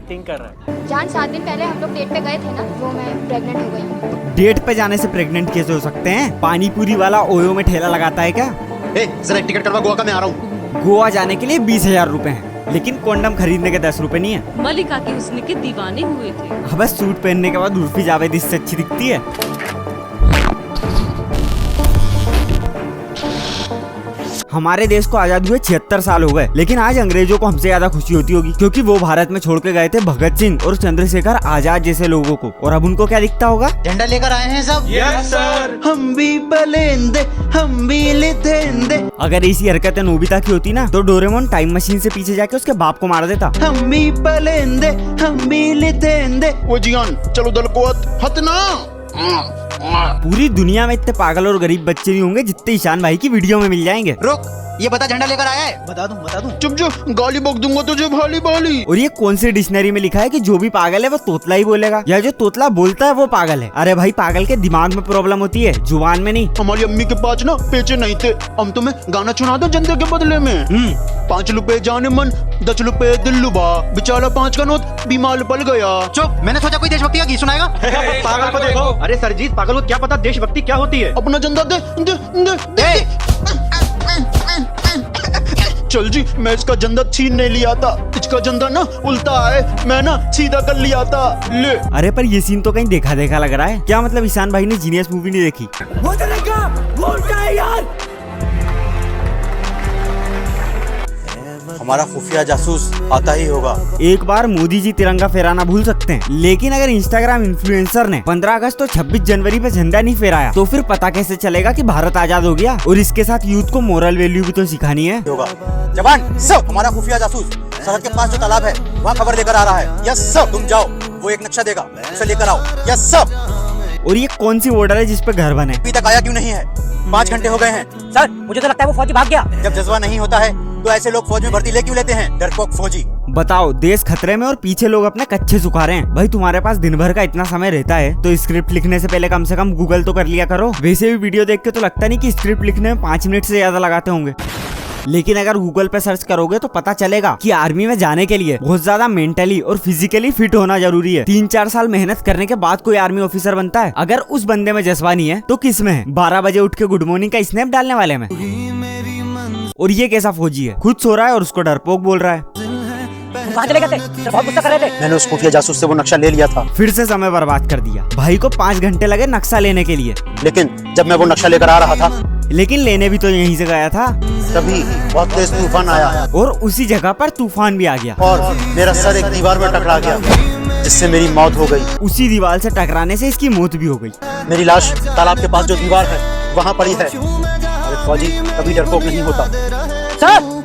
Acting कर रहा है। जान 7 दिन पहले हम लोग डेट पे गए थे ना, वो मैं प्रेग्नेंट हो गई हूँ। डेट पे जाने से प्रेग्नेंट कैसे हो सकते हैं? पानी पूरी वाला ओयो में ठेला लगाता है क्या? जरा टिकट करवा, गोवा का मैं आ रहा हूँ। गोवा जाने के लिए 20,000 रूपए है, लेकिन कॉन्डम खरीदने के 10 रूपए नहीं है। मलिका के हुस्न के दीवाने हुए थे। अब सूट पहनने के बाद उर्फी जावेद इससे अच्छी दिखती है। हमारे देश को आजाद हुए 76 साल हो गए, लेकिन आज अंग्रेजों को हमसे ज्यादा खुशी होती होगी, क्योंकि वो भारत में छोड़ के गए थे भगत सिंह और चंद्रशेखर आजाद जैसे लोगों को। और अब उनको क्या दिखता होगा? झंडा लेकर आए हैं सब। Yes sir. हम भी बलेंदे, हम भी लिथेंदे। अगर ऐसी हरकतें नोबिता की होती ना, तो डोरेमोन टाइम मशीन से पीछे जाके उसके बाप को मार देता। हम भी बलेंदे, हम भी लिथेंदे। वो जियान चलो दल को हत ना। पूरी दुनिया में इतने पागल और गरीब बच्चे नहीं होंगे जितने ईशान भाई की वीडियो में मिल जाएंगे। रुक, ये बता झंडा लेकर आया है? बता दूं। चुप जो, गाली बक दूंगा तुझे भाली भाली। और ये कौन सी डिक्शनरी में लिखा है कि जो भी पागल है वो तोतला ही बोलेगा, या जो तोतला बोलता है वो पागल है? अरे भाई, पागल के दिमाग में प्रॉब्लम होती है, जुबान में नहीं। हमारी अम्मी के पास ना पेचे नहीं थे, हम तुम्हें गाना सुना दो जनता के बदले में। 5 रुपए जाने मन, 10 रुपए दिल लुबा, बेचारा 5 का नोट बीमार पड़ गया। चुप, मैंने सोचा कोई देशभक्ति का गीत सुनाएगा। पागल को देखो। अरे सरजीत, पागल को क्या पता देशभक्ति क्या होती है? अपना जनता दे, दे, दे, दे। चल जी, मैं इसका जंदा छीन नहीं लिया था, इसका जंदा ना उल्टा है, मैं ना सीधा कर लिया था। ले। अरे पर ये सीन तो कहीं देखा देखा लग रहा है। क्या मतलब ईशान भाई ने जीनियस मूवी नहीं देखी? हमारा खुफिया जासूस आता ही होगा। एक बार मोदी जी तिरंगा फहराना भूल सकते हैं, लेकिन अगर इंस्टाग्राम इन्फ्लुएंसर ने 15 अगस्त और 26 जनवरी पे झंडा नहीं फहराया, तो फिर पता कैसे चलेगा कि भारत आजाद हो गया? और इसके साथ यूथ को मोरल वैल्यू भी तो सिखानी है। होगा जवान सब, हमारा खुफिया जासूस सरहद के पास जो तालाब है वहाँ खबर लेकर आ रहा है। यस सब, तुम जाओ, वो एक नक्शा देगा, उसे लेकर आओ। यस सब। और ये कौन सी ऑर्डर है जिसपे घर बने? अभी तक आया क्यों नहीं है? 5 घंटे हो गए हैं। सर, मुझे तो लगता है वो फौजी भाग गया। जब जज्बा नहीं होता है तो ऐसे लोग फौज में भर्ती ले क्यों लेते हैं? डरपोक फौजी। बताओ, देश खतरे में और पीछे लोग अपने कच्चे सुखा रहे हैं। भाई, तुम्हारे पास दिन भर का इतना समय रहता है तो स्क्रिप्ट लिखने से पहले कम से कम गूगल तो कर लिया करो। वैसे भी वीडियो देख के तो लगता नहीं कि स्क्रिप्ट लिखने में 5 मिनट से ज्यादा लगाते होंगे, लेकिन अगर गूगल पे सर्च करोगे तो पता चलेगा कि आर्मी में जाने के लिए बहुत ज्यादा मेंटली और फिजिकली फिट होना जरूरी है। 3-4 साल मेहनत करने के बाद कोई आर्मी ऑफिसर बनता है। अगर उस बंदे में जज्बा नहीं है तो किस में है? 12 बजे उठ के गुड मॉर्निंग का स्नैप डालने वाले में। और ये कैसा फौजी है, खुद सो रहा है और उसको डरपोक बोल रहा है। कहाँ चले गए थे? सर बहुत गुस्सा कर रहे थे। मैंने उस खुफिया जासूस से वो नक्शा ले लिया था। फिर से समय बर्बाद कर दिया। भाई को 5 घंटे लगे नक्शा लेने के लिए, लेकिन जब मैं वो नक्शा लेकर आ रहा था, लेकिन लेने भी तो यहीं से गया था। तभी बहुत तेज तूफान आया और उसी जगह पर तूफान भी आ गया और मेरा सर एक दीवार में टकरा गया, जिससे मेरी मौत हो गई। उसी दीवार से टकराने से इसकी मौत भी हो गई। मेरी लाश तालाब के पास जो दीवार है वहाँ पड़ी है। अरे फौजी कभी डरपोक नहीं होता। सर,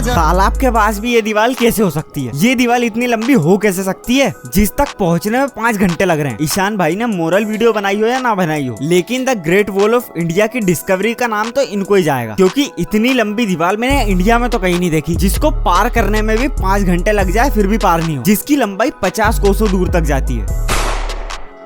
तालाब के पास भी ये दीवार कैसे हो सकती है? ये दीवार इतनी लंबी हो कैसे सकती है जिस तक पहुंचने में 5 घंटे लग रहे हैं? ईशान भाई ने मोरल वीडियो बनाई हो या ना बनाई हो, लेकिन the great wall of India की डिस्कवरी का नाम तो इनको ही जाएगा, क्योंकि इतनी लंबी दीवार मैंने इंडिया में तो कहीं नहीं देखी जिसको पार करने में भी 5 घंटे लग जाए फिर भी पार नहीं हो, जिसकी लंबाई 50 कोसों दूर तक जाती है।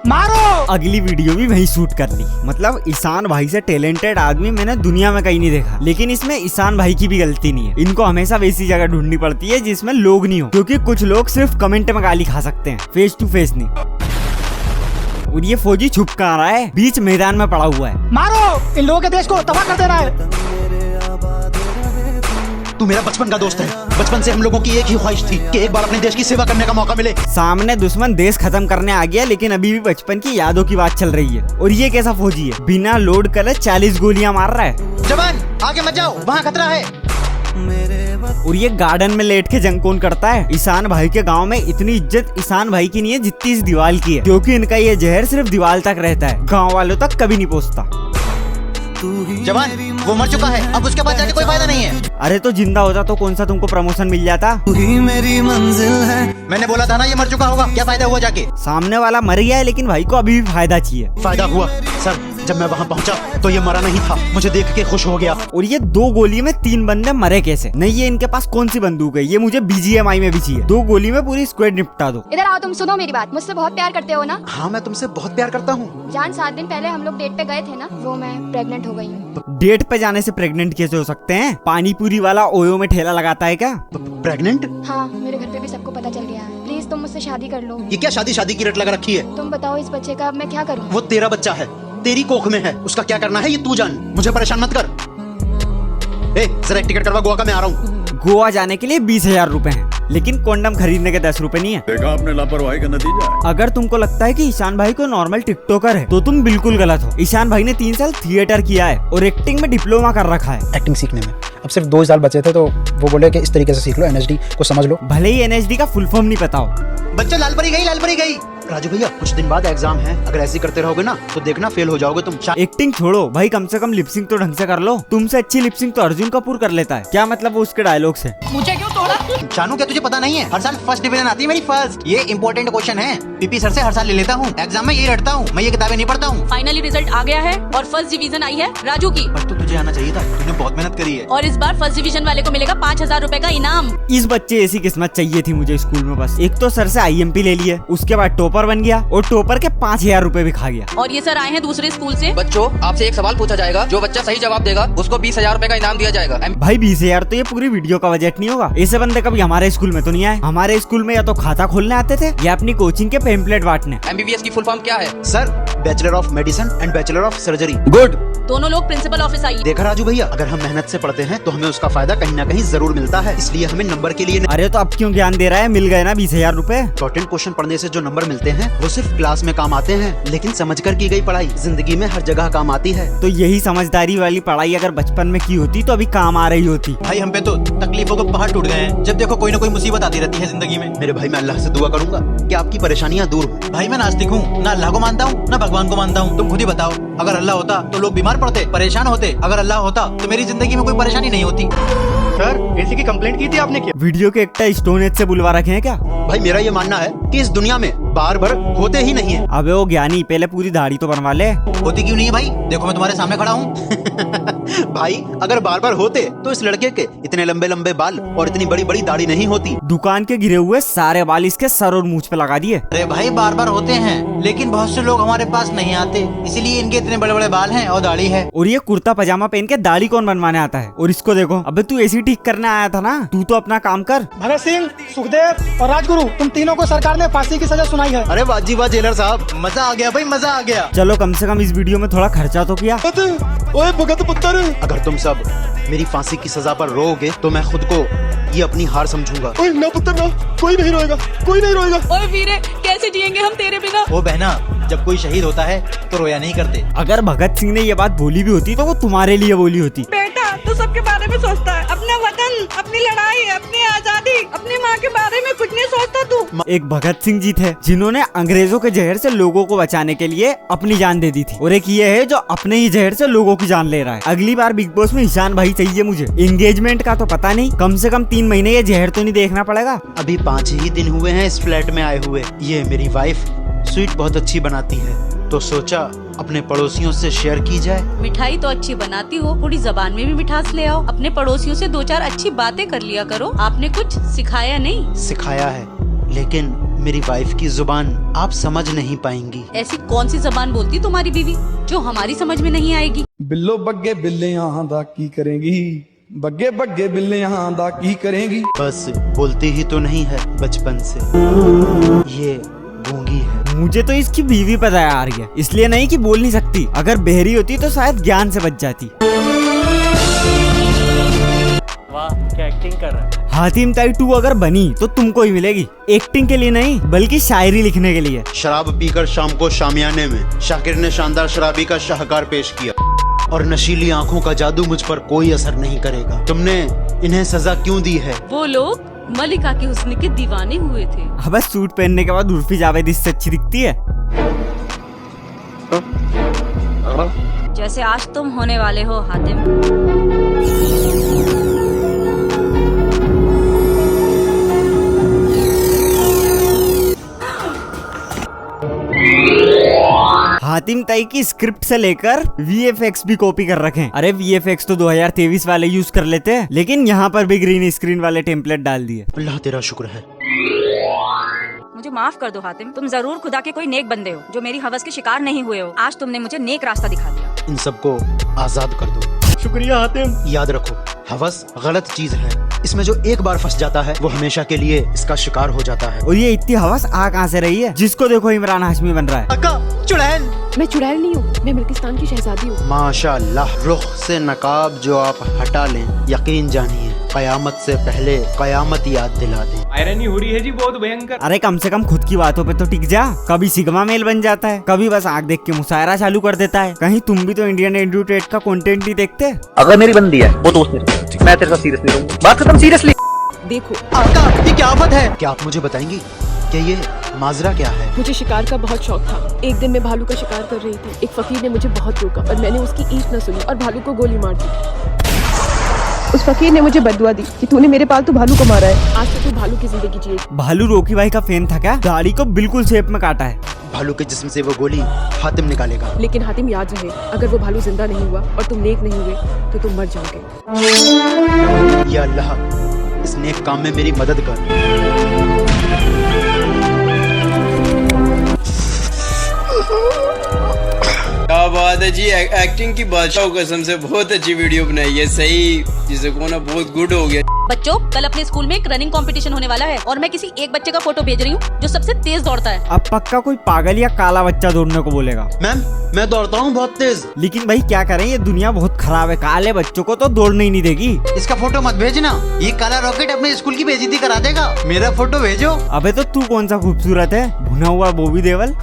मारो। अगली वीडियो भी वही शूट कर ली। मतलब ईशान भाई से टैलेंटेड आदमी मैंने दुनिया में कहीं नहीं देखा, लेकिन इसमें ईशान भाई की भी गलती नहीं है। इनको हमेशा वैसी जगह ढूंढनी पड़ती है जिसमें लोग नहीं हो, क्योंकि कुछ लोग सिर्फ कमेंट में गाली खा सकते हैं, फेस टू फेस नहीं। और ये फौजी छुप कहाँ रहा है? बीच मैदान में पड़ा हुआ है। मारो, इन लोगों के देश को तबाह कर देना है। तू मेरा बचपन का दोस्त है, बचपन से हम लोगों की एक ही ख्वाहिश थी कि एक बार अपने देश की सेवा करने का मौका मिले। सामने दुश्मन देश खत्म करने आ गया, लेकिन अभी भी बचपन की यादों की बात चल रही है। और ये कैसा फौजी है, बिना लोड करे 40 गोलियां मार रहा है। जवान आगे मत जाओ, वहाँ खतरा है। और ये गार्डन में लेट के जंग कौन करता है? ईशान भाई के गांव में इतनी इज्जत ईशान भाई की नहीं है जितनी इस दीवार की है, क्योंकि इनका ये जहर सिर्फ दीवार तक रहता है, गांव वालों तक कभी नहीं पहुंचता। जवान वो मर चुका है, अब उसके बाद जाके कोई फायदा नहीं है। अरे तो जिंदा होता तो कौन सा तुमको प्रमोशन मिल जाता? मेरी मंजिल है। मैंने बोला था ना ये मर चुका होगा, क्या फायदा हुआ जाके? सामने वाला मर गया है, लेकिन भाई को अभी भी फायदा चाहिए। फायदा हुआ सर, जब मैं वहाँ पहुँचा तो ये मरा नहीं था, मुझे देख के खुश हो गया। और ये 2 गोली में 3 बंदे मरे कैसे? नहीं, ये इनके पास कौन सी बंदूक है? ये मुझे BGMI में भी चाहिए। 2 गोली में पूरी स्क्वाड निपटा दो। इधर आओ, तुम सुनो मेरी बात। मुझसे बहुत प्यार करते हो ना? हाँ, मैं तुमसे बहुत प्यार करता हूँ। जान 7 दिन पहले हम लोग डेट पे गए थे ना, वो मैं प्रेग्नेंट हो गई हूँ। डेट पे जाने से प्रेग्नेंट कैसे हो सकते हैं? पानी पूरी वाला ओयो में ठेला लगाता है क्या? प्रेग्नेंट? हाँ, मेरे घर पे भी सबको पता चल गया है। तुम मुझसे शादी कर लो। ये क्या शादी शादी की रट लगा रखी है? तुम बताओ इस बच्चे का अब मैं क्या करूँ? वो तेरा बच्चा है, तेरी कोख में है, उसका क्या करना है ये तू जान, मुझे परेशान मत कर। ए, जरा एक टिकट करवा, गोवा का मैं आ रहा हूँ। गोवा जाने के लिए 20,000 रुपए हैं, लेकिन कॉन्डम खरीदने के 10 रुपए नहीं है। देखा आपने लापरवाही का नतीजा है। अगर तुमको लगता है कि ईशान भाई को नॉर्मल टिकटॉकर है तो तुम बिल्कुल गलत हो। ईशान भाई ने 3 साल थिएटर किया है और एक्टिंग में डिप्लोमा कर रखा है। एक्टिंग सीखने में अब सिर्फ 2 साल बचे थे तो वो बोले कि इस तरीके से सीख लो, NHD को समझ लो। भले ही NHD का फुल फॉर्म नहीं पता हो। बच्चा लाल परी गई, लाल परी गई। राजू भैया कुछ दिन बाद एग्जाम है, अगर ऐसे करते रहोगे ना तो देखना फेल हो जाओगे तुम। एक्टिंग छोड़ो भाई, कम से कम लिपसिंग तो ढंग से कर लो। तुमसे अच्छी लिपसिंग तो अर्जुन कपूर कर लेता है। क्या मतलब वो उसके डायलॉग से? मुझे क्यों तोड़ा? शानू क्या तुझे पता नहीं है, हर साल फर्स्ट डिवीजन आती है मेरी फर्स्ट। ये इंपॉर्टेंट क्वेश्चन है, पीपी सर से हर साल ले लेता हूँ। एग्जाम में ये रटता हूँ, मैं ये किताबें नहीं पढ़ता हूँ। फाइनली रिजल्ट आ गया है और फर्स्ट डिवीजन आई है राजू की। पर तो तुझे आना चाहिए था, तूने बहुत मेहनत करी है। और इस बार फर्स्ट डिवीजन वाले को मिलेगा 5,000 रुपए का इनाम। इस बच्चे ऐसी किस्मत चाहिए थी मुझे स्कूल में। बस एक तो सर से IMP ले लिए, उसके बाद टॉपर बन गया और टॉपर के 5,000 रुपए भी खा गया। और ये सर आए हैं दूसरे स्कूल से। बच्चों, आपसे एक सवाल पूछा जाएगा, जो बच्चा सही जवाब देगा उसको 20,000 रुपए का इनाम दिया जाएगा। भाई 20,000 तो ये पूरी वीडियो का बजट नहीं होगा। ऐसे बंदे कभी हमारे स्कूल में तो नहीं आए। हमारे स्कूल में या तो खाता खोलने आते थे या अपनी कोचिंग के पेम्पलेट बांटने। MBBS की फुल फॉर्म क्या है? Sir, bachelor of medicine and bachelor of surgery. Good. दोनों लोग प्रिंसिपल ऑफिस आइए। देखा राजू भैया, अगर हम मेहनत से पढ़ते हैं तो हमें उसका फायदा कहीं ना कहीं जरूर मिलता है, इसलिए हमें नंबर के लिए नहीं। अरे तो अब क्यों ज्ञान दे रहा है? मिल गए ना 20,000 रुपए। इंपॉर्टेंट क्वेश्चन पढ़ने से जो नंबर मिलते हैं वो सिर्फ क्लास में काम आते हैं, लेकिन समझकर की गई पढ़ाई जिंदगी में हर जगह काम आती है। तो यही समझदारी वाली पढ़ाई अगर बचपन में की होती तो अभी काम आ रही होती। भाई हम पे तो तकलीफों के पहाड़ टूट गए हैं, जब देखो कोई ना कोई मुसीबत आती रहती है जिंदगी में। मेरे भाई, मैं अल्लाह से दुआ करूंगा कि आपकी परेशानियां दूर हो। भाई मैं नास्तिक हूँ, ना अल्लाह को मानता हूँ ना भगवान को मानता हूँ। तुम खुद ही बताओ, अगर अल्लाह होता तो लोग बीमार पड़ते, परेशान होते। अगर अल्लाह होता तो मेरी जिंदगी में कोई परेशानी नहीं होती। सर, एसी की कंप्लेंट की थी आपने क्या? वीडियो के एकटा स्टोन एज से बुलवा रखे हैं क्या? भाई मेरा ये मानना है कि इस दुनिया में बार बार होते ही नहीं है। अबे वो ज्ञानी, पहले पूरी दाढ़ी तो बनवा ले। होती क्यों नहीं है भाई? देखो मैं तुम्हारे सामने खड़ा हूँ। भाई अगर बार बार होते तो इस लड़के के इतने लंबे लंबे बाल और इतनी बड़ी बड़ी दाढ़ी नहीं होती। दुकान के गिरे हुए सारे बाल इसके सर और मूंछ पे लगा दिए। अरे भाई बार बार होते हैं, लेकिन बहुत से लोग हमारे पास नहीं आते, इसीलिए इनके इतने बड़े बड़े बाल हैं और दाढ़ी है। और ये कुर्ता पजामा पहन के दाढ़ी कौन बनवाने आता है? और इसको देखो, अबे तू ऐसी ठीक करने आया था ना, तू तो अपना काम कर। भगत सिंह, सुखदेव और राजगुरु, तुम तीनों को सरकार ने फांसी की सजा सुनाई है। अरे वाजी वाह जेलर साहब, मजा आ गया भाई, मजा आ गया। चलो कम से कम इस वीडियो में थोड़ा खर्चा तो किया। ओए भगत पुत्र, अगर तुम सब मेरी फांसी की सजा पर रोओगे तो मैं खुद को ये अपनी हार समझूंगा। ओए ना पुत्र ना, कोई नहीं रोएगा, कोई नहीं रोएगा। ओए वीरे, कैसे जिएंगे हम तेरे बिना? ओ बहना, जब कोई शहीद होता है तो रोया नहीं करते। अगर भगत सिंह ने ये बात बोली भी होती तो वो तुम्हारे लिए बोली होती। बेटा तो सबके बारे में सोचता है, अपना वतन, अपनी लड़ाई, अपनी आजादी, अपनी माँ के बारे में कुछ नहीं सोचता तू। एक भगत सिंह जी थे जिन्होंने अंग्रेजों के जहर से लोगों को बचाने के लिए अपनी जान दे दी थी, और एक ये है जो अपने ही जहर से लोगों की जान ले रहा है। अगली बार बिग बॉस में ईशान भाई चाहिए मुझे। एंगेजमेंट का तो पता नहीं, कम से कम 3 महीने ये जहर तो नहीं देखना पड़ेगा। अभी 5 ही दिन हुए हैं इस फ्लैट में आए हुए। ये मेरी वाइफ स्वीट बहुत अच्छी बनाती है, तो सोचा अपने पड़ोसियों से शेयर की जाए। मिठाई तो अच्छी बनाती हो, थोड़ी जबान में भी मिठास ले आओ। अपने पड़ोसियों से 2-4 अच्छी बातें कर लिया करो। आपने कुछ सिखाया नहीं? सिखाया है, लेकिन मेरी वाइफ की जुबान आप समझ नहीं पाएंगी। ऐसी कौन सी जबान बोलती तुम्हारी बीवी जो हमारी समझ में नहीं आएगी? बिल्लो बग्गे बिल्लियां दा की करेंगी, बग्गे बग्गे बिल्लियां दा की करेंगी। बस बोलती ही तो नहीं है बचपन से, ये गूंगी है। मुझे तो इसकी बीवी पता है आ रही है, इसलिए नहीं कि बोल नहीं सकती। अगर बहरी होती तो शायद ज्ञान से बच जाती। वाह क्या एक्टिंग कर रहा है। हातिम ताई 2 अगर बनी तो तुमको ही मिलेगी। एक्टिंग के लिए नहीं, बल्कि शायरी लिखने के लिए। शराब पीकर शाम को शामियाने में शाकिर ने शानदार शराबी का शाहकार पेश किया, और नशीली आंखों का जादू मुझ पर कोई असर नहीं करेगा। तुमने इन्हें सजा क्यों दी है? वो लोग मलिका के हुस्न के दीवाने हुए थे। अब सूट पहनने के बाद उर्फी जावेद इससे अच्छी दिखती है। जैसे आज तुम होने वाले हो हातिम। हातिम ताई की स्क्रिप्ट से लेकर VFX भी कॉपी कर रखे हैं। अरे VFX तो 2023 वाले यूज कर लेते हैं, लेकिन यहाँ पर भी ग्रीन स्क्रीन वाले टेम्पलेट डाल दिए। अल्लाह तेरा शुक्र है। मुझे माफ कर दो हातिम, तुम जरूर खुदा के कोई नेक बंदे हो जो मेरी हवस के शिकार नहीं हुए हो। आज तुमने मुझे नेक रास्ता दिखा दिया। इन सबको आजाद कर दो। शुक्रिया हातिम। याद रखो, हवस गलत चीज है। इसमें जो एक बार फंस जाता है वो हमेशा के लिए इसका शिकार हो जाता है। और ये इतनी हवस आ कहाँ से रही है? जिसको देखो इमरान हाशमी बन रहा है। अक्का चुड़ैल। मैं चुड़ैल नहीं हूँ, मैं बिल्किस्तान की शहजादी हूँ। माशाल्लाह, रुख से नकाब जो आप हटा लें, यकीन जानिए कयामत से पहले कयामत याद दिला दें। आयरनी हो रही है जी बहुत भयंकर। अरे कम से कम खुद की बातों पे तो टिक जा। कभी सिग्मा मेल बन जाता है, कभी बस आंख देख के मुशायरा चालू कर देता है। कहीं तुम भी तो इंडियन एडुटेट का कंटेंट नहीं देखते? अगर मेरी बंदी है वो दोस्त है, मैं तेरे साथ सीरियस नहीं रहूंगा। बात खत्म, सीरियसली। देखो, आका ये क्या आफत है? क्या आप मुझे बताएंगी कि ये माजरा क्या है? मुझे शिकार का बहुत शौक था। एक दिन मैं भालू का शिकार कर रही थी। एक फकीर ने मुझे बहुत रोका और मैंने उसकी ईंट न सुनी और भालू को गोली मार दी। उस फकीर ने मुझे बददुआ दी कि तूने मेरे पालतू भालू को मारा है। आज से तू भालू की जिंदगी जिए। भालू रोकी भाई का फैन था क्या? दाढ़ी को बिल्कुल शेप में काटा है। भालू के जिस्म से वो गोली हातिम निकालेगा। लेकिन हातिम याद रहे, अगर वो भालू जिंदा नहीं हुआ और तुम नेक नहीं हुए तो तुम मर जाओगे। या अल्लाह, इस नेक काम में मेरी मदद कर। क्या बात है जी, एक्टिंग की बादशाह कसम से बहुत अच्छी वीडियो बनाई है। सही जिसे को ना बहुत गुड हो गया। बच्चों, कल अपने स्कूल में एक रनिंग कंपटीशन होने वाला है और मैं किसी एक बच्चे का फोटो भेज रही हूँ जो सबसे तेज दौड़ता है। अब पक्का कोई पागल या काला बच्चा दौड़ने को बोलेगा। मैम मैं दौड़ता हूँ बहुत तेज। लेकिन भाई क्या करें, ये दुनिया बहुत खराब है। काले बच्चों को तो दौड़ने ही नहीं देगी। इसका फोटो मत भेजना, ये काला रॉकेट अपने स्कूल की बेइज्जती करा देगा। मेरा फोटो भेजो। अबे तो तू कौन सा खूबसूरत है, भुना हुआ बॉबी देओल।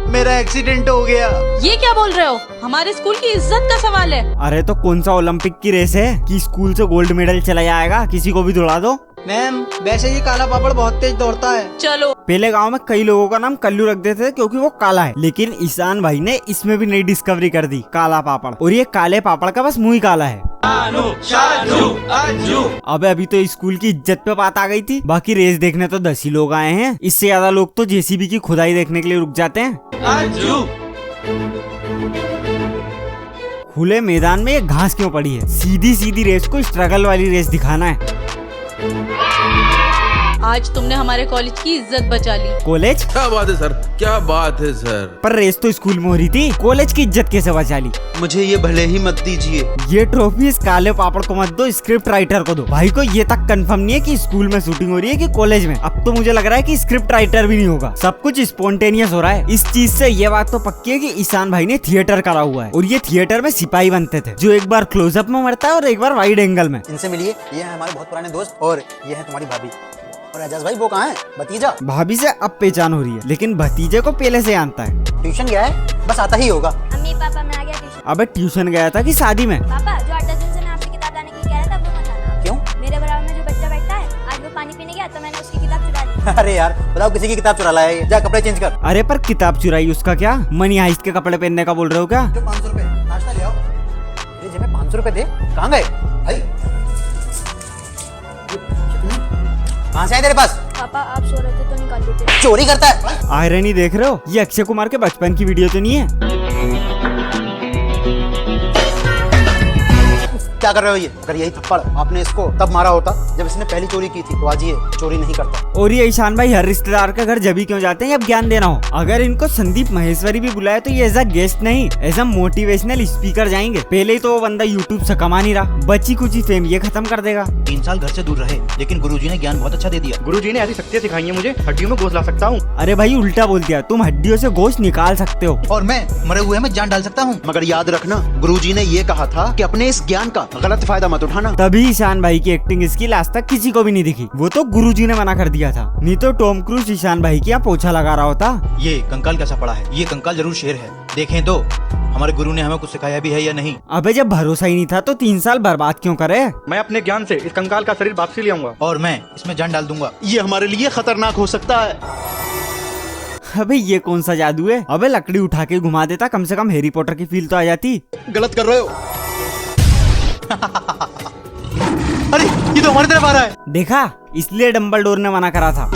मेरा एक्सीडेंट हो गया। ये क्या बोल रहे हो? हमारे स्कूल की इज्जत का सवाल है। अरे तो कौन सा ओलंपिक की रेस है कि स्कूल से गोल्ड मेडल चला जाएगा? किसी को भी दौड़ा दो। मैम वैसे ये काला पापड़ बहुत तेज दौड़ता है। चलो। पहले गांव में कई लोगों का नाम कल्लू रख देते थे क्योंकि वो काला है, लेकिन ईशान भाई ने इसमें भी नई डिस्कवरी कर दी, काला पापड़। और ये काले पापड़ का बस मुंह ही काला है। अबे अभी तो स्कूल की इज्जत पे बात आ गई थी। बाकी रेस देखने तो 10 ही लोग आए हैं, इससे ज्यादा लोग तो जेसीबी की खुदाई देखने के लिए रुक जाते हैं। खुले मैदान में ये घास क्यों पड़ी है? सीधी सीधी रेस को स्ट्रगल वाली रेस दिखाना है। आज तुमने हमारे कॉलेज की इज्जत बचा ली। कॉलेज? क्या बात है सर, क्या बात है सर। पर रेस तो स्कूल में हो रही थी, कॉलेज की इज्जत कैसे बचा ली? मुझे ये भले ही मत दीजिए। ये ट्रॉफी इस काले पापड़ को मत दो, स्क्रिप्ट राइटर को दो। भाई को ये तक कंफर्म नहीं है कि स्कूल में शूटिंग हो रही है कि कॉलेज में। अब तो मुझे लग रहा है कि स्क्रिप्ट राइटर भी नहीं होगा, सब कुछ स्पॉन्टेनियस हो रहा है। इस चीज से ये बात तो पक्की है कि ईशान भाई ने थिएटर करा हुआ है और ये थिएटर में सिपाही बनते थे, जो एक बार क्लोजअप में मरता है और एक बार वाइड एंगल में। इनसे मिलिए, ये है हमारे बहुत पुराने दोस्त और ये है तुम्हारी भाभी। और एजाज भाई वो कहाँ है? भतीजा। भाभी से अब पहचान हो रही है, लेकिन भतीजे को पहले से जानता है। ट्यूशन गया है, बस आता ही होगा। अम्मी पापा मैं आ गया ट्यूशन। अबे ट्यूशन गया था कि शादी में? पापा जो 8-10 दिन से मैं आपसे किताब लाने के लिए कह रहा था वो मत लाना। क्यों? मेरे बराबर में जो बच्चा बैठा है, आज वो पानी पीने गया तो मैंने उसकी किताब चुरा ली। अरे यार बताओ, किसी की किताब चुरा लाया है? जा कपड़े चेंज कर। अरे पर किताब चुराई उसका क्या? मनी हाइस्ट के कपड़े पहनने का बोल रहे हो क्या? जो 500 रुपए नाश्ता ले आओ। ये जेब में 500 रुपए थे, कहाँ गए भाई? कहाँ से आए तेरे पास? पापा आप सो रहे थे तो निकाल देते। चोरी करता है। आयरनी देख रहे हो? ये अक्षय कुमार के बचपन की वीडियो तो नहीं है? क्या कर रहे हो ये? अगर यही थप्पड़ आपने इसको तब मारा होता जब इसने पहली चोरी की थी, तो आज ये चोरी नहीं करता। और ये ईशान भाई हर रिश्तेदार के घर जब भी क्यों जाते हैं जब ज्ञान देना हो। अगर इनको संदीप महेश्वरी भी बुलाए तो ये एज अ गेस्ट नहीं, एज अ मोटिवेशनल स्पीकर जाएंगे। पहले ही तो वो बंदा यूट्यूब से कमा नहीं रहा, बची कुछ फेम ये खत्म कर देगा। 3 साल घर से दूर रहे, लेकिन गुरुजी ने ज्ञान बहुत अच्छा दे दिया। गुरुजी ने ऐसी शक्तियाँ सिखाई है मुझे, हड्डियों में गोश्त ला सकता हूँ। अरे भाई उल्टा बोल दिया, तुम हड्डियों से गोश्त निकाल सकते हो और मैं मरे हुए में जान डाल सकता हूँ। मगर याद रखना, गुरुजी ने ये कहा था कि अपने इस ज्ञान का गलत फायदा मत उठाना। तभी ईशान भाई की एक्टिंग स्किल आज तक किसी को भी नहीं दिखी। वो तो गुरुजी ने मना कर दिया था, नहीं तो टॉम क्रूज ईशान भाई की यहाँ पोछा लगा रहा होता। ये कंकाल कैसा पड़ा है? ये कंकाल जरूर शेर है, देखें तो हमारे गुरु ने हमें कुछ सिखाया भी है या नहीं। अबे जब भरोसा ही नहीं था तो 3 साल बर्बाद क्यों करे? मैं अपने ज्ञान से इस कंकाल का शरीर वापसी ले आऊंगा और मैं इसमें जान डाल दूंगा। ये हमारे लिए खतरनाक हो सकता है। अबे ये कौन सा जादू है? अबे लकड़ी उठा के घुमा देता, कम से कम हैरी पॉटर की फील तो आ जाती। गलत कर रहे हो। अरे ये तो हमारी तरफ आ रहा है। देखा, इसलिए डम्बलडोर ने मना करा था।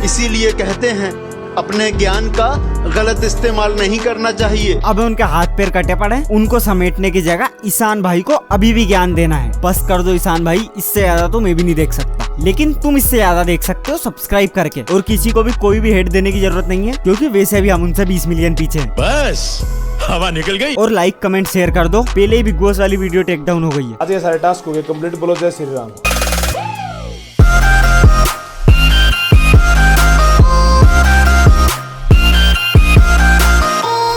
इसीलिए कहते हैं अपने ज्ञान का गलत इस्तेमाल नहीं करना चाहिए। अब उनके हाथ पैर कटे पड़े, उनको समेटने की जगह ईशान भाई को अभी भी ज्ञान देना है। बस कर दो ईशान भाई, इससे ज्यादा तो मैं भी नहीं देख सकता, लेकिन तुम इससे ज्यादा देख सकते हो सब्सक्राइब करके। और किसी को भी कोई भी हेट देने की जरूरत नहीं है, क्योंकि वैसे भी हम उनसे 20 मिलियन पीछे हैं। बस हवा निकल गई। और लाइक कमेंट शेयर कर दो, पहले ही बिग बॉस वाली वीडियो टेक डाउन हो गई है। आज ये सारे टास्क हो गए कंप्लीट, बोलो जय श्री राम।